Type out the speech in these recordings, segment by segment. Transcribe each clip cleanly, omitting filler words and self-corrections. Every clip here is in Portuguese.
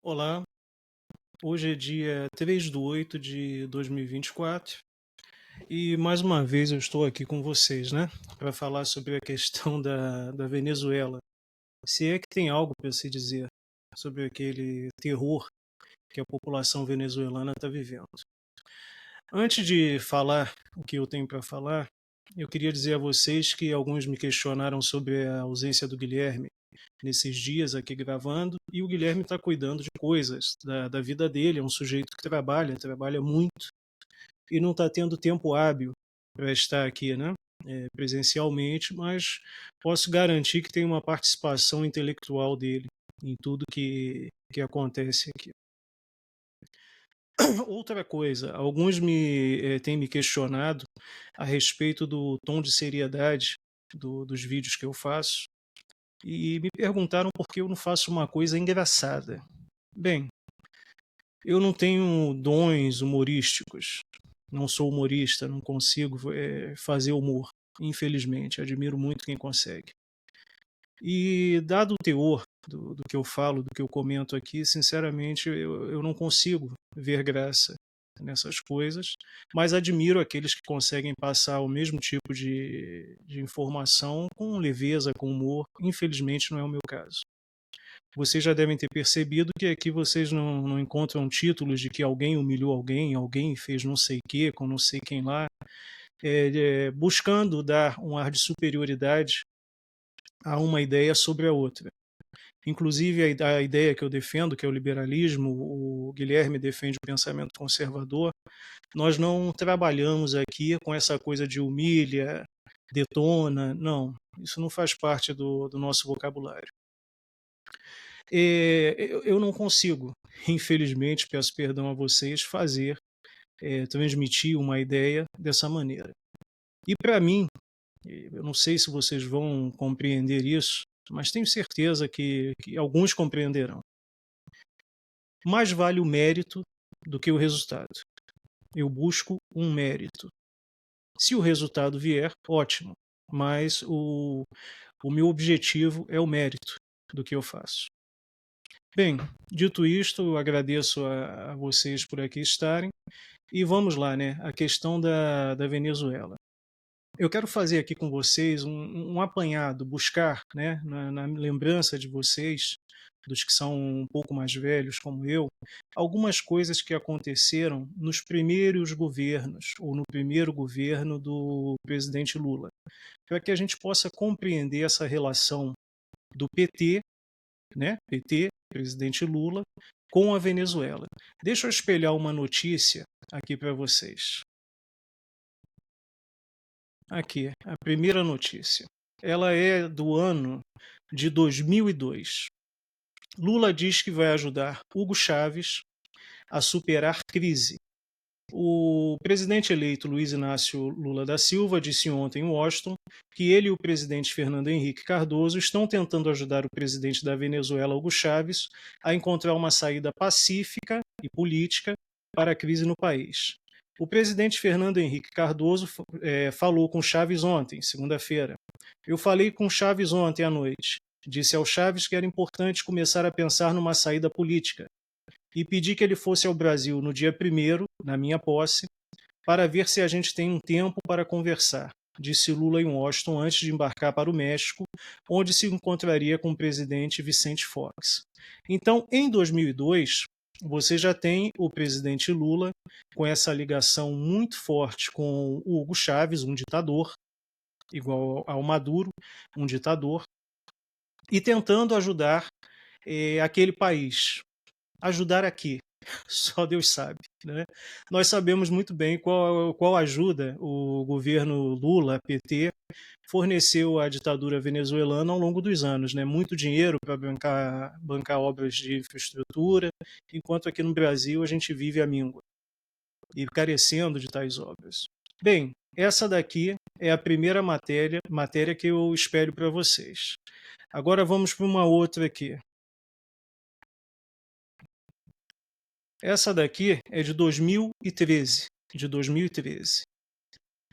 Olá, hoje é dia 3 de 8 de 2024 e mais uma vez eu estou aqui com vocês, né, para falar sobre a questão da Venezuela. Se é que tem algo para se dizer sobre aquele terror que a população venezuelana está vivendo. Antes de falar o que eu tenho para falar, eu queria dizer a vocês que alguns me questionaram sobre a ausência do Guilherme nesses dias aqui gravando, e o Guilherme está cuidando de coisas da vida dele, é um sujeito que trabalha muito, e não está tendo tempo hábil para estar aqui, né? Presencialmente, mas posso garantir que tem uma participação intelectual dele em tudo que acontece aqui. Outra coisa, alguns têm me questionado a respeito do tom de seriedade dos vídeos que eu faço e me perguntaram por que eu não faço uma coisa engraçada. Bem, eu não tenho dons humorísticos, não sou humorista, não consigo fazer humor, infelizmente, admiro muito quem consegue. E dado o teor do que eu falo, do que eu comento aqui, sinceramente eu não consigo ver graça nessas coisas, mas admiro aqueles que conseguem passar o mesmo tipo de informação com leveza, com humor. Infelizmente não é o meu caso. Vocês já devem ter percebido que aqui vocês não encontram títulos de que alguém humilhou alguém, alguém fez não sei o que com não sei quem lá, buscando dar um ar de superioridade a uma ideia sobre a outra. Inclusive, a ideia que eu defendo, que é o liberalismo, o Guilherme defende o pensamento conservador, nós não trabalhamos aqui com essa coisa de humilha, detona, não. Isso não faz parte do nosso vocabulário. Eu não consigo, infelizmente, peço perdão a vocês, transmitir uma ideia dessa maneira. E para mim, eu não sei se vocês vão compreender isso, mas tenho certeza que alguns compreenderão. Mais vale o mérito do que o resultado. Eu busco um mérito. Se o resultado vier, ótimo, mas o meu objetivo é o mérito do que eu faço. Bem, dito isto, eu agradeço a vocês por aqui estarem e vamos lá, né? A questão da Venezuela. Eu quero fazer aqui com vocês um apanhado, buscar, né, na lembrança de vocês, dos que são um pouco mais velhos como eu, algumas coisas que aconteceram nos primeiros governos, ou no primeiro governo do presidente Lula, para que a gente possa compreender essa relação do PT, né, PT, presidente Lula, com a Venezuela. Deixa eu espelhar uma notícia aqui para vocês. Aqui, a primeira notícia. Ela é do ano de 2002. Lula diz que vai ajudar Hugo Chávez a superar crise. O presidente eleito Luiz Inácio Lula da Silva disse ontem em Washington que ele e o presidente Fernando Henrique Cardoso estão tentando ajudar o presidente da Venezuela, Hugo Chávez, a encontrar uma saída pacífica e para a crise no país. O presidente Fernando Henrique Cardoso falou com Chávez ontem, segunda-feira. Eu falei com Chávez ontem à noite. Disse ao Chávez que era importante começar a pensar numa saída política e pedi que ele fosse ao Brasil no dia 1º, na minha posse, para ver se a gente tem um tempo para conversar, disse Lula em Washington antes de embarcar para o México, onde se encontraria com o presidente Vicente Fox. Então, em 2002, você já tem o presidente Lula com essa ligação muito forte com o Hugo Chávez, um ditador, igual ao Maduro, um ditador, e tentando ajudar aquele país. Ajudar aqui, só Deus sabe. Né? Nós sabemos muito bem qual ajuda o governo Lula, PT, forneceu à ditadura venezuelana ao longo dos anos. Né? Muito dinheiro para bancar obras de infraestrutura, enquanto aqui no Brasil a gente vive à míngua e carecendo de tais obras. Bem, essa daqui é a primeira matéria que eu espelho para vocês. Agora vamos para uma outra aqui. Essa daqui é de 2013.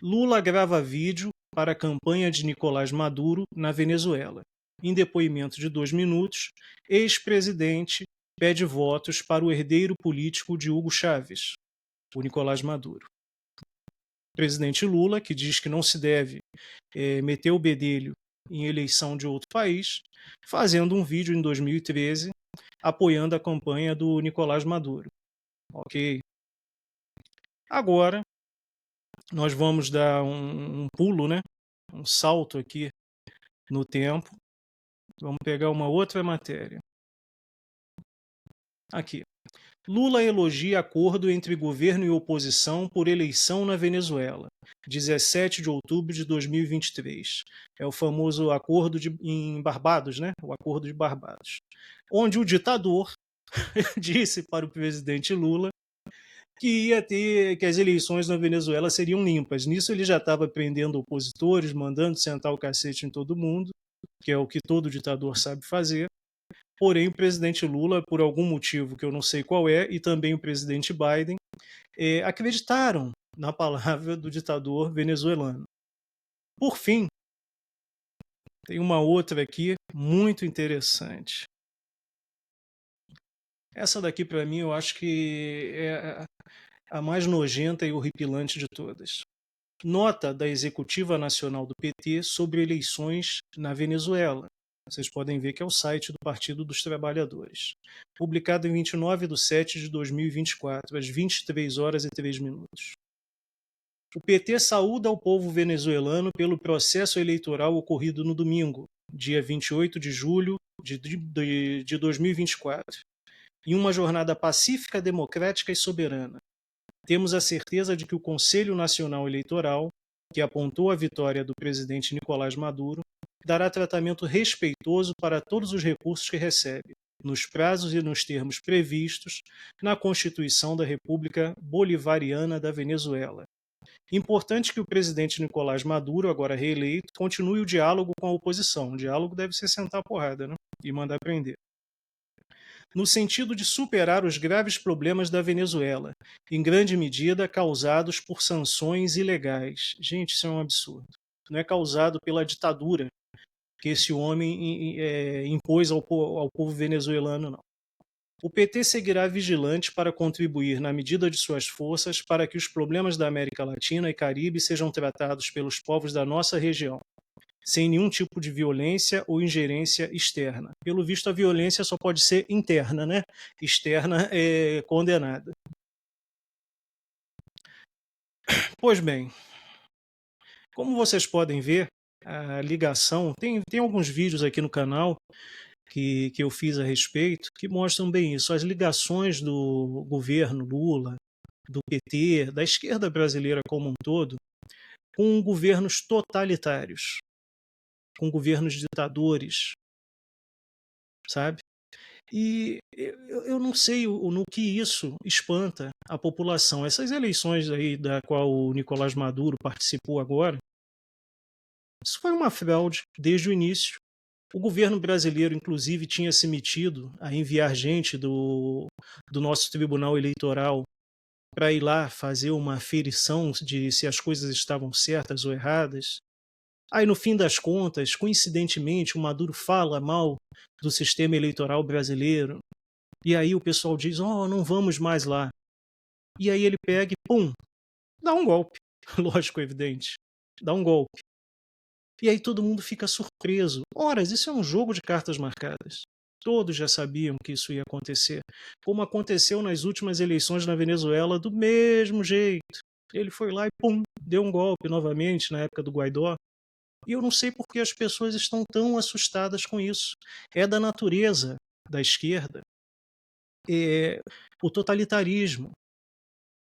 Lula grava vídeo para a campanha de Nicolás Maduro na Venezuela. Em depoimento de 2 minutos, ex-presidente pede votos para o herdeiro político de Hugo Chávez, o Nicolás Maduro. O presidente Lula, que diz que não se deve meter o bedelho em eleição de outro país, fazendo um vídeo em 2013 apoiando a campanha do Nicolás Maduro. Ok? Agora, nós vamos dar um pulo, né? Um salto aqui no tempo. Vamos pegar uma outra matéria. Aqui. Lula elogia acordo entre governo e oposição por eleição na Venezuela. 17 de outubro de 2023. É o famoso acordo em Barbados, né? O acordo de Barbados. Onde o ditador disse para o presidente Lula que as eleições na Venezuela seriam limpas. Nisso ele já estava prendendo opositores, mandando sentar o cacete em todo mundo, que é o que todo ditador sabe fazer. Porém, o presidente Lula, por algum motivo que eu não sei qual é, e também o presidente Biden, acreditaram na palavra do ditador venezuelano. Por fim, tem uma outra aqui muito interessante. Essa daqui, para mim, eu acho que é a mais nojenta e horripilante de todas. Nota da Executiva Nacional do PT sobre eleições na Venezuela. Vocês podem ver que é o site do Partido dos Trabalhadores. Publicado em 29 de setembro de 2024, às 23 horas e 3 minutos. O PT saúda ao povo venezuelano pelo processo eleitoral ocorrido no domingo, dia 28 de julho de 2024, em uma jornada pacífica, democrática e soberana. Temos a certeza de que o Conselho Nacional Eleitoral, que apontou a vitória do presidente Nicolás Maduro, dará tratamento respeitoso para todos os recursos que recebe, nos prazos e nos termos previstos na Constituição da República Bolivariana da Venezuela. Importante que o presidente Nicolás Maduro, agora reeleito, continue o diálogo com a oposição. O diálogo deve ser sentar a porrada, né? E mandar prender. No sentido de superar os graves problemas da Venezuela, em grande medida causados por sanções ilegais. Gente, isso é um absurdo. Não é causado pela ditadura que esse homem impôs ao povo venezuelano, não. O PT seguirá vigilante para contribuir, na medida de suas forças, para que os problemas da América Latina e Caribe sejam tratados pelos povos da nossa região, sem nenhum tipo de violência ou ingerência externa. Pelo visto, a violência só pode ser interna, né? Externa é condenada. Pois bem, como vocês podem ver, a ligação, tem alguns vídeos aqui no canal que eu fiz a respeito que mostram bem isso, as ligações do governo Lula, do PT, da esquerda brasileira como um todo, com governos totalitários, com governos ditadores, sabe? E eu não sei no que isso espanta a população. Essas eleições aí da qual o Nicolás Maduro participou agora, isso foi uma fraude desde o início. O governo brasileiro, inclusive, tinha se metido a enviar gente do nosso Tribunal Eleitoral para ir lá fazer uma aferição de se as coisas estavam certas ou erradas. Aí, no fim das contas, coincidentemente, o Maduro fala mal do sistema eleitoral brasileiro. E aí o pessoal diz, não vamos mais lá. E aí ele pega e, pum, dá um golpe. Lógico, evidente. Dá um golpe. E aí todo mundo fica surpreso. Ora, isso é um jogo de cartas marcadas. Todos já sabiam que isso ia acontecer. Como aconteceu nas últimas eleições na Venezuela, do mesmo jeito. Ele foi lá e, pum, deu um golpe novamente na época do Guaidó. E eu não sei por que as pessoas estão tão assustadas com isso. É da natureza da esquerda o totalitarismo.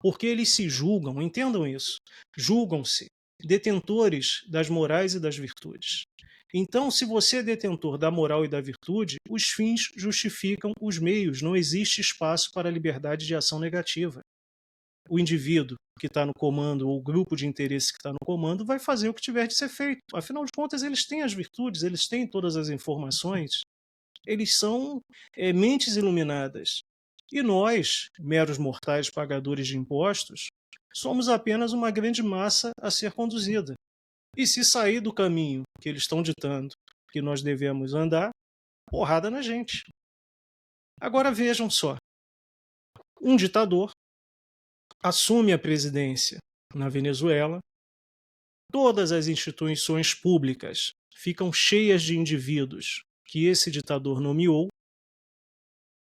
Porque eles se julgam, entendam isso, julgam-se detentores das morais e das virtudes. Então, se você é detentor da moral e da virtude, os fins justificam os meios, não existe espaço para a liberdade de ação negativa. O indivíduo que está no comando, ou o grupo de interesse que está no comando, vai fazer o que tiver de ser feito. Afinal de contas, eles têm as virtudes, eles têm todas as informações, eles são mentes iluminadas. E nós, meros mortais pagadores de impostos, somos apenas uma grande massa a ser conduzida. E se sair do caminho que eles estão ditando que nós devemos andar, porrada na gente. Agora vejam só, um ditador assume a presidência na Venezuela, todas as instituições públicas ficam cheias de indivíduos que esse ditador nomeou,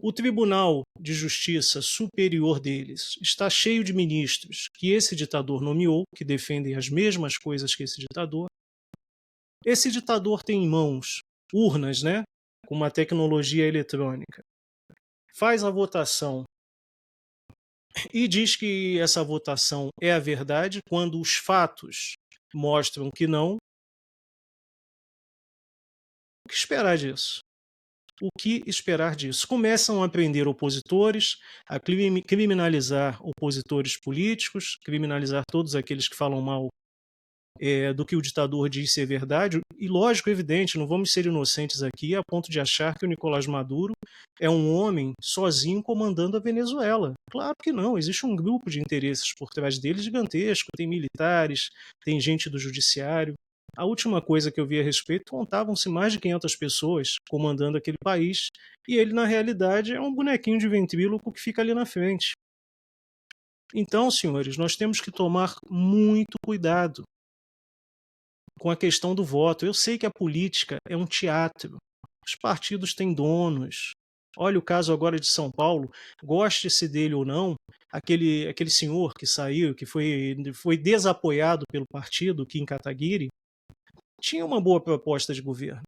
o Tribunal de Justiça Superior deles está cheio de ministros que esse ditador nomeou, que defendem as mesmas coisas que esse ditador. Esse ditador tem em mãos urnas, né, com uma tecnologia eletrônica. Faz a votação e diz que essa votação é a verdade quando os fatos mostram que não. O que esperar disso? O que esperar disso? Começam a prender opositores, a criminalizar opositores políticos, criminalizar todos aqueles que falam mal do que o ditador diz ser verdade. E lógico, evidente, não vamos ser inocentes aqui a ponto de achar que o Nicolás Maduro é um homem sozinho comandando a Venezuela. Claro que não, existe um grupo de interesses por trás dele gigantesco, tem militares, tem gente do judiciário. A última coisa que eu vi a respeito, contavam-se mais de 500 pessoas comandando aquele país, e ele, na realidade, é um bonequinho de ventríloco que fica ali na frente. Então, senhores, nós temos que tomar muito cuidado com a questão do voto. Eu sei que a política é um teatro. Os partidos têm donos. Olha o caso agora de São Paulo, goste-se dele ou não, aquele senhor que saiu, que foi desapoiado pelo partido, Kim Kataguiri, tinha uma boa proposta de governo,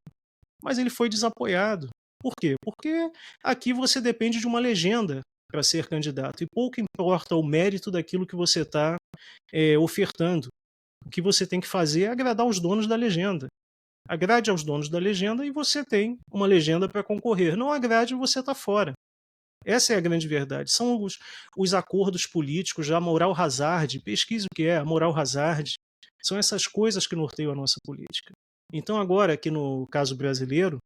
mas ele foi desapoiado. Por quê? Porque aqui você depende de uma legenda para ser candidato, e pouco importa o mérito daquilo que você está ofertando. O que você tem que fazer é agradar os donos da legenda. Agrade aos donos da legenda e você tem uma legenda para concorrer. Não agrade, você está fora. Essa é a grande verdade. São os acordos políticos, a moral hazard. Pesquise o que é a moral hazard. São essas coisas que norteiam a nossa política. Então agora, aqui no caso brasileiro,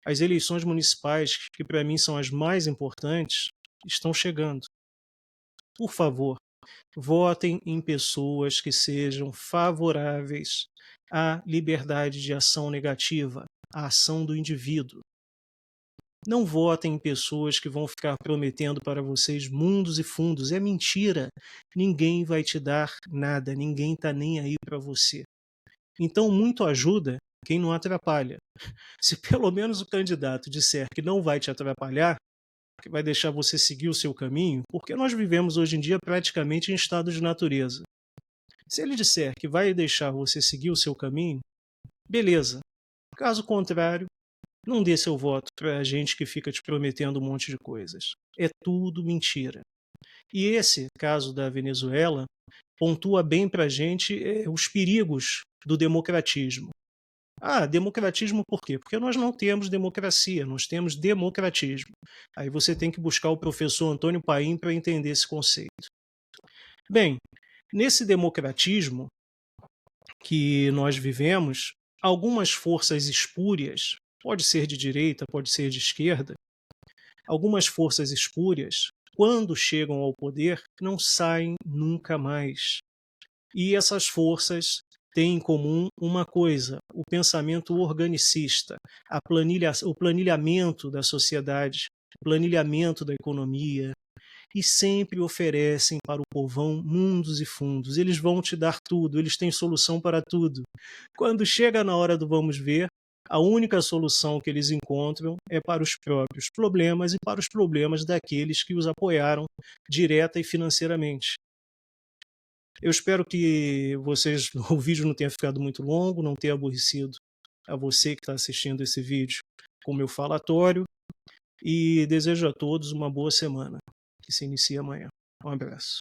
as eleições municipais, que para mim são as mais importantes, estão chegando. Por favor, votem em pessoas que sejam favoráveis à liberdade de ação negativa, à ação do indivíduo. Não votem em pessoas que vão ficar prometendo para vocês mundos e fundos. É mentira. Ninguém vai te dar nada, ninguém está nem aí para você. Então, muito ajuda quem não atrapalha. Se pelo menos o candidato disser que não vai te atrapalhar, que vai deixar você seguir o seu caminho, porque nós vivemos hoje em dia praticamente em estado de natureza. Se ele disser que vai deixar você seguir o seu caminho, beleza. Caso contrário, não dê seu voto para gente que fica te prometendo um monte de coisas. É tudo mentira. E esse caso da Venezuela pontua bem para a gente os perigos do democratismo. Ah, democratismo por quê? Porque nós não temos democracia, nós temos democratismo. Aí você tem que buscar o professor Antônio Paim para entender esse conceito. Bem, nesse democratismo que nós vivemos, algumas forças espúrias, pode ser de direita, pode ser de esquerda, algumas forças espúrias, quando chegam ao poder, não saem nunca mais. E essas forças têm em comum uma coisa: o pensamento organicista, o planilhamento da sociedade, o planilhamento da economia, e sempre oferecem para o povão mundos e fundos. Eles vão te dar tudo, eles têm solução para tudo. Quando chega na hora do vamos ver, a única solução que eles encontram é para os próprios problemas e para os problemas daqueles que os apoiaram direta e financeiramente. Eu espero que o vídeo não tenha ficado muito longo, não tenha aborrecido a você que está assistindo esse vídeo com o meu falatório, e desejo a todos uma boa semana, que se inicia amanhã. Um abraço.